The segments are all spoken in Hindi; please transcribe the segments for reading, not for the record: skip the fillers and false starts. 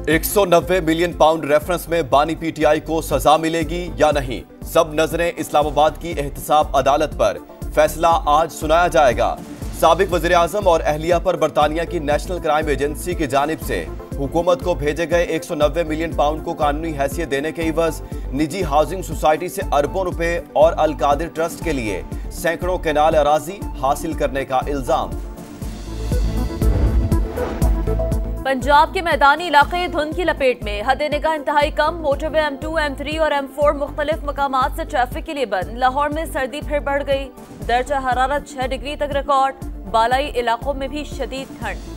190 मिलियन पाउंड रेफरेंस में बानी पीटीआई को सजा मिलेगी या नहीं, सब नजरें इस्लामाबाद की एहतसाब अदालत पर। फैसला आज सुनाया जाएगा। साबिक वजीर आजम और अहलिया पर बरतानिया की नेशनल क्राइम एजेंसी की जानिब से हुकूमत को भेजे गए 190 मिलियन पाउंड को कानूनी हैसियत देने के एवज निजी हाउसिंग सोसाइटी से अरबों रुपए और अल कादिर ट्रस्ट के लिए सैकड़ों केनाल अराजी हासिल करने का इल्जाम। पंजाब के मैदानी इलाके धुंध की लपेट में, हद निगाह इंतहाई कम। मोटरवे M2, M3 और M4 मुख्तलिफ मकामात से ट्रैफिक के लिए बंद। लाहौर में सर्दी फिर बढ़ गई, दर्जा हरारत 6 डिग्री तक रिकॉर्ड। बालाई इलाकों में भी शदीद ठंड।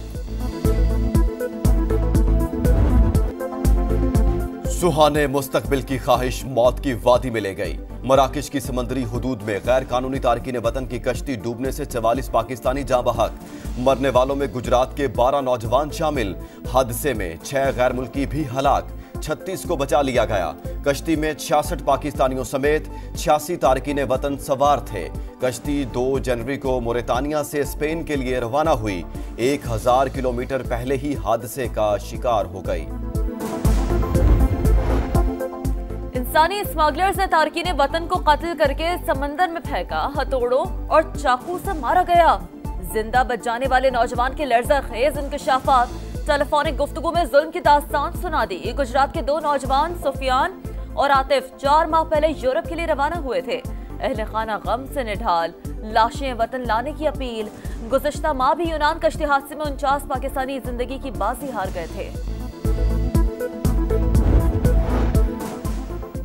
सुहाने मुस्तकबिल की ख्वाहिश मौत की वादी में ले गई। मराकश की समंदरी हुदूद में गैर कानूनी तारकीन वतन की कश्ती डूबने से 44 पाकिस्तानी जाँ बहक। मरने वालों में गुजरात के 12 नौजवान शामिल। हादसे में 6 गैर मुल्की भी हलाक, 36 को बचा लिया गया। कश्ती में 66 पाकिस्तानियों समेत 86 तारकीन वतन सवार थे। कश्ती 2 जनवरी को मोरितानिया से स्पेन के लिए रवाना हुई। 1000 किलोमीटर पहले ही हादसे का शिकार हो गई। इंसानी स्मगलर्स ने तारकीन वतन को कत्ल करके समंदर में फेंका, हथौड़ों और चाकू से मारा गया। जिंदा बच जाने वाले नौजवान के लर्ज़-ए-खेज़ इंकशाफात। टेलीफोनिक गुफ्तगू में जुल्म की दास्तान सुना दी। गुजरात के 2 नौजवान सुफियान और आतिफ 4 माह पहले यूरोप के लिए रवाना हुए थे। अहले खाना गम से निढाल, लाशें वतन लाने की अपील। गुज़श्ता माह भी यूनान कश्ती हादसे में 49 पाकिस्तानी जिंदगी की बाजी हार गए थे।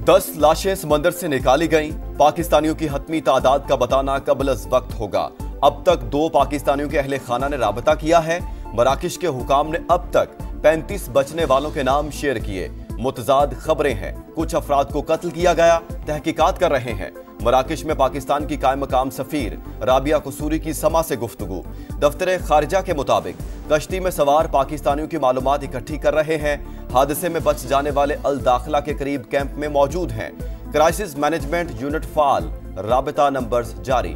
10 लाशें समंदर से निकाली गईं। पाकिस्तानियों की हतमी तादाद का बताना कबल अज़ वक्त होगा। अब तक 2 पाकिस्तानियों के अहले खाना ने राबता किया है। मराकश के हुकाम ने अब तक 35 बचने वालों के नाम शेयर किए। मुतजाद खबरें हैं, कुछ अफराद को कत्ल किया गया, तहकीकात कर रहे हैं। मराकश में पाकिस्तान की कायम मकाम सफीर राबिया कसूरी की समा से गुफ्तगू। दफ्तर खारिजा के मुताबिक कश्ती में सवार पाकिस्तानियों की मालूमात इकट्ठी कर रहे हैं। हादसे में बच जाने वाले अल दाखिला के करीब कैंप में मौजूद हैं। क्राइसिस मैनेजमेंट यूनिट फाल, राबता नंबर्स जारी।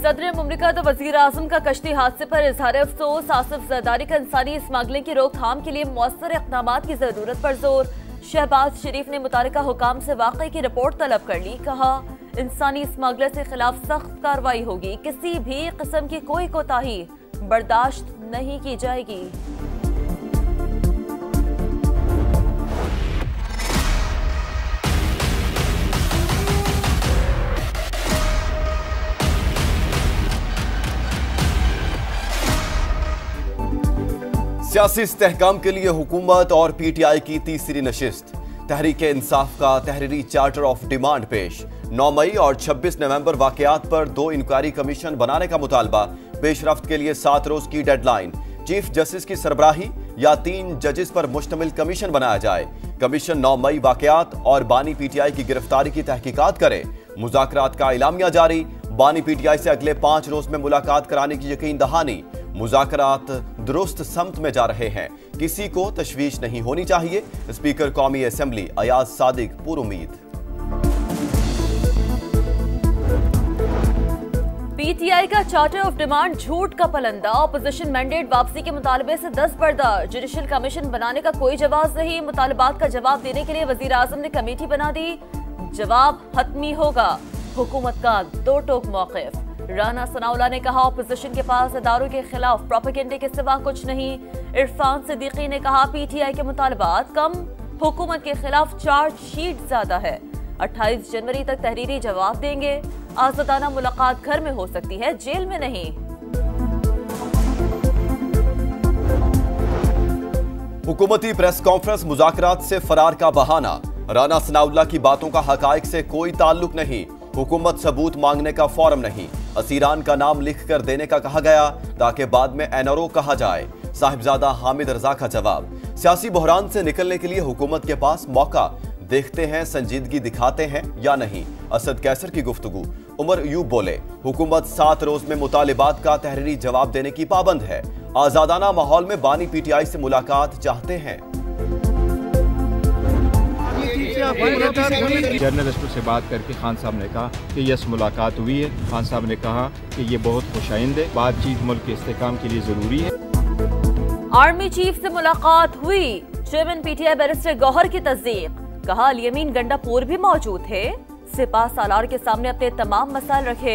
सदर मुमलिकत और वजीर आजम का कश्ती हादसे पर इजहार अफसोस। आसिफ जरदारी का इंसानी स्मगलिंग की रोकथाम के लिए मौसर इक़दामात की जरूरत पर जोर। शहबाज शरीफ ने मुतालिका हुकाम से वाक़े की रिपोर्ट तलब कर ली। कहा, इंसानी स्मगलर के खिलाफ सख्त कार्रवाई होगी। किसी भी किस्म की कोई कोताही बर्दाश्त नहीं की जाएगी। सियासी इस्तेहकाम के लिए हुकूमत और पीटीआई की तीसरी नशिस्त। तहरीक इंसाफ का तहरीरी चार्टर ऑफ डिमांड पेश। 9 मई और 26 नवंबर वाकयात पर 2 इंक्वायरी कमीशन बनाने का मुतालबा। पेशरफ्त के लिए 7 रोज की डेडलाइन। चीफ जस्टिस की सरबराही या 3 जजेस पर मुश्तमिल कमीशन बनाया जाए। कमीशन 9 मई वाकयात और बानी पीटीआई की गिरफ्तारी की तहकीकात करे। मुज़ाकरात का इलामिया जारी। बानी पीटीआई से अगले 5 रोज में मुलाकात कराने की यकीन दहानी। मुज़ाकरात दुरुस्त समत में जा रहे हैं, किसी को तशवीश नहीं होनी चाहिए। स्पीकर कौमी असेंबली अयाज सादिक पुरुमीद। पीटीआई का चार्टर ऑफ डिमांड झूठ का पलंदा। ऑपोजिशन मैंडेट वापसी के मुतालबे से 10 बरदार। जुडिशल कमीशन बनाने का कोई जवाब नहीं। मुतालबात का जवाब देने के लिए वजीर आजम ने कमेटी बना दी। जवाब हतमी होगा। हुकूमत का 2 टोक मौक़िफ़। राना सनाउल्लाह ने कहा, ऑपोजिशन के पास इदारों के खिलाफ प्रोपेगेंडे के सिवा कुछ नहीं। इरफान सिद्दीकी ने कहा, पीटीआई के मुतालबात कम, हुकूमत के खिलाफ चार्जशीट ज्यादा है। 28 जनवरी तक तहरीरी जवाब देंगे। आज़ादाना मुलाकात घर में हो सकती है, जेल में नहीं। हुकूमती प्रेस कॉन्फ्रेंस मुज़ाकरात से फरार का बहाना। राना सनाउल्लाह की बातों का हकायक से कोई ताल्लुक नहीं। हुकूमत सबूत मांगने का फॉर्म नहीं। असीरान का नाम लिख कर देने का कहा गया ताकि बाद में एनआरओ कहा जाए। साहिबजादा हामिद रजा का जवाब। सियासी बहरान से निकलने के लिए हुकूमत के पास मौका। देखते हैं संजीदगी दिखाते हैं या नहीं। असद कैसर की गुफ्तगू। उमर यूब बोले, हुकूमत 7 रोज में मुतालिबात का तहरीरी जवाब देने की पाबंद है। आजादाना माहौल में बानी पीटीआई से मुलाकात चाहते हैं। जर्नलिस्टों से बात करके खान साहब ने कहा कि यस मुलाकात हुई है। खान साहब ने कहा कि ये बहुत खुशाइंद है, बातचीत मुल्क के इस्तेहकाम के लिए ज़रूरी है। आर्मी चीफ से मुलाकात हुई, चेयरमैन पीटीआई बैरिस्टर गौहर की तस्दीक, कहा अल यमीन गंडापुर भी मौजूद थे, सिपा सालार के सामने अपने तमाम मसाइल रखे,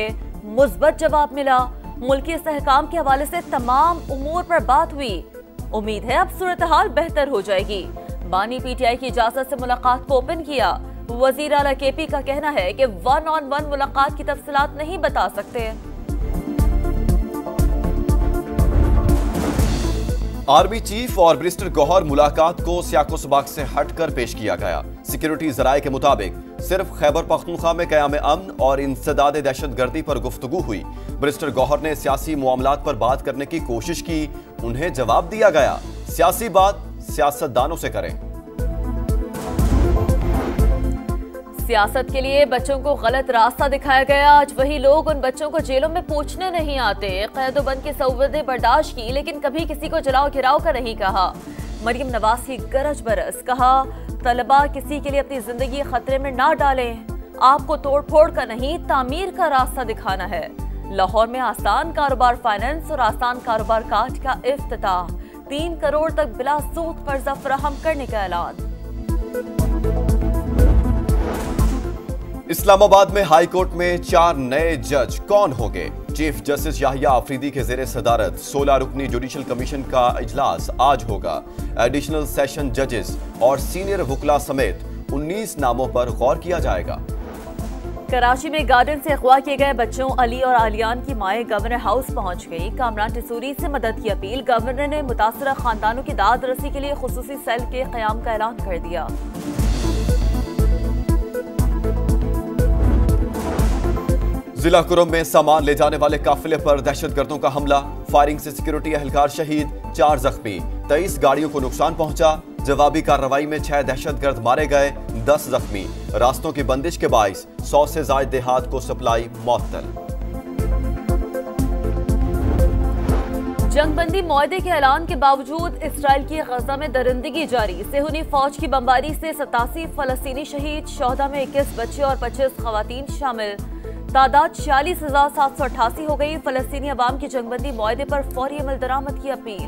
मुस्बत जवाब मिला, मुल्की इस्तेहकाम के हवाले से तमाम उमूर पर बात हुई, उम्मीद है अब सूरत हाल बेहतर हो जाएगी। बानी पीटीआई की इजाजत से मुलाकात को ओपन किया, वजीर आला केपी का कहना है कि 1-on-1 मुलाकात की तफसीलात नहीं बता सकते। आर्मी चीफ और बैरिस्टर गौहर मुलाकात को सियाको सबाक से हटकर पेश किया गया। सिक्योरिटी जराये के मुताबिक सिर्फ खैबर पख्तूनख्वा में क़याम अमन और इंसदाद दहशतगर्दी पर गुफ्तगू हुई। बैरिस्टर गौहर ने सियासी मामलात पर बात करने की कोशिश की, उन्हें जवाब दिया गया सियासी बात सियासतदानों से करें। सियासत के लिए बच्चों को गलत रास्ता दिखाया गया, आज वही लोग उन बच्चों को जेलों में पूछने नहीं आते। कैदोबंद की सऊबतें बर्दाश्त की, लेकिन कभी किसी को जलाओ गिराओ का नहीं कहा। मरियम नवाज की गरज बरस, कहा तलबा किसी के लिए अपनी जिंदगी खतरे में ना डालें, आपको तोड़ फोड़ का नहीं तामीर का रास्ता दिखाना है। लाहौर में आसान कारोबार फाइनेंस और आसान कारोबार कार्ड का इफ्तिताह, 3 करोड़ तक बिला सूद कर्जा फराहम करने का ऐलान। इस्लामाबाद में हाई कोर्ट में 4 नए जज कौन होंगे? चीफ जस्टिस याहिया अफरीदी के जेर सदारत 16 रुकनी जुडिशल कमीशन का इजलास आज होगा। एडिशनल सेशन जजेस और सीनियर वकला समेत 19 नामों पर गौर किया जाएगा। कराची में गार्डन से अगवा किए गए बच्चों अली और आलियान की माएँ गवर्नर हाउस पहुंच गई। कामरान टिसूरी से मदद की अपील, गवर्नर ने मुतासरा खानदानों की दाद रसी के लिए खुसूसी सेल के क़याम का ऐलान कर दिया। जिला कुरम में सामान ले जाने वाले काफिले पर दहशतगर्दों का हमला, फायरिंग से सिक्योरिटी एहलकार शहीद, 4 जख्मी, 23 गाड़ियों को नुकसान पहुंचा। जवाबी कार्रवाई में 6 दहशतगर्द मारे गए, 10 जख्मी। रास्तों की बंदिश के बाइस 100 से ज्यादा देहात को सप्लाई मअतल। जंगबंदी मुआहदे के ऐलान के बावजूद इसराइल की गजा में दरिंदगी जारी। सेहूनी फौज की बमबारी से 87 फलस्तीनी शहीद, शोहदा में 21 बच्चे और 25 खवातीन शामिल। तादाद 46,788 हो गई। फलस्तीनी अवाम की जंगबंदी मुआहदे पर फौरी अमल दरामद की अपील।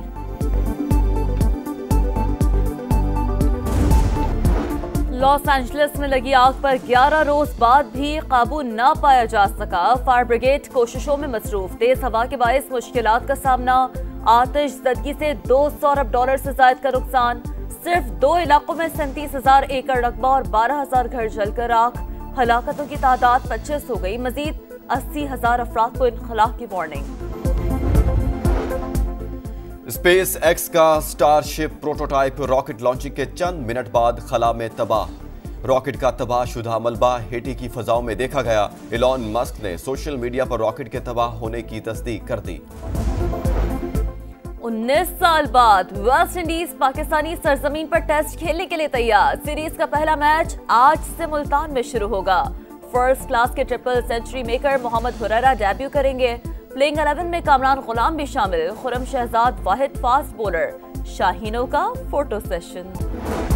लॉस एंजलिस में लगी आग पर 11 रोज बाद भी काबू न पाया जा सका। फायर ब्रिगेड कोशिशों में मसरूफ, तेज हवा के बायस मुश्किलात का सामना। आतिशज़दगी से $200 अरब से ज्यादा का नुकसान। सिर्फ 2 इलाकों में 37,000 एकड़ रकबा और 12,000 घर जलकर राख। हलाकतों की तादाद 25 हो गई। मजीद 80,000 अफराद को इनखला की वार्निंग। स्पेस एक्स का स्टारशिप प्रोटोटाइप रॉकेट लॉन्चिंग के चंद मिनट बाद खला में तबाह। रॉकेट का तबाहशुदा मलबा हेटी की फजाओं में देखा गया। इलॉन मस्क ने सोशल मीडिया पर रॉकेट के तबाह होने की तस्दीक कर दी। 19 साल बाद वेस्ट इंडीज पाकिस्तानी सरजमीन पर टेस्ट खेलने के लिए तैयार। सीरीज का पहला मैच आज से मुल्तान में शुरू होगा। फर्स्ट क्लास के triple century maker Mohammad Huraira debut करेंगे। प्लेइंग 11 में कामरान गुलाम भी शामिल। खुरम शहजाद वाहिद फास्ट बॉलर। शाहीनों का फोटो सेशन।